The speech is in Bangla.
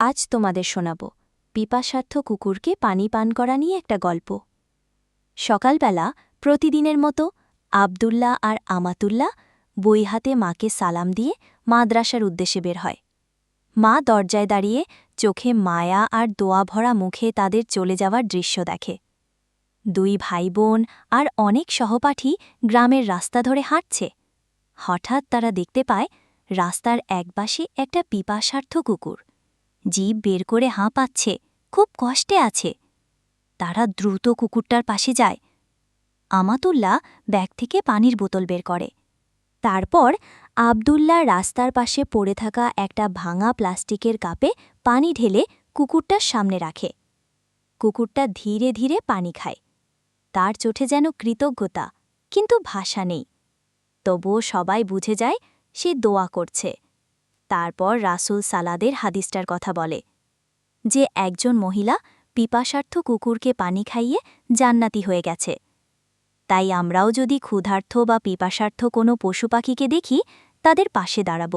আজ তোমাদের শোনাব পিপাসার্থ কুকুরকে পানি পান করা নিয়ে একটা গল্প। সকালবেলা প্রতিদিনের মতো আবদুল্লাহ আর আমাতুল্লাহ বই হাতে মাকে সালাম দিয়ে মাদ্রাসার উদ্দেশ্যে বের হয়। মা দরজায় দাঁড়িয়ে চোখে মায়া আর দোয়া ভরা মুখে তাদের চলে যাওয়ার দৃশ্য দেখে। দুই ভাই বোন আর অনেক সহপাঠী গ্রামের রাস্তা ধরে হাঁটছে। হঠাৎ তারা দেখতে পায় রাস্তার একপাশে একটা পিপাসার্থ কুকুর জিভ বের করে হাঁপাচ্ছে, খুব কষ্টে আছে। তারা দ্রুত কুকুরটার পাশে যায়। আমাতুল্লাহ ব্যাগ থেকে পানির বোতল বের করে। তারপর আবদুল্লাহ রাস্তার পাশে পড়ে থাকা একটা ভাঙা প্লাস্টিকের কাপে পানি ঢেলে কুকুরটার সামনে রাখে। কুকুরটা ধীরে ধীরে পানি খায়। তার চোখে যেন কৃতজ্ঞতা, কিন্তু ভাষা নেই। তবুও সবাই বুঝে যায় সে দোয়া করছে। তারপর রাসূল সালাদের হাদিসটার কথা বলে যে একজন মহিলা পিপাসার্থ কুকুরকে পানি খাইয়ে জান্নাতি হয়ে গেছে। তাই আমরাও যদি ক্ষুধার্ত বা পিপাসার্থ কোনো পশু পাখিকে দেখি, তাদের পাশে দাঁড়াব।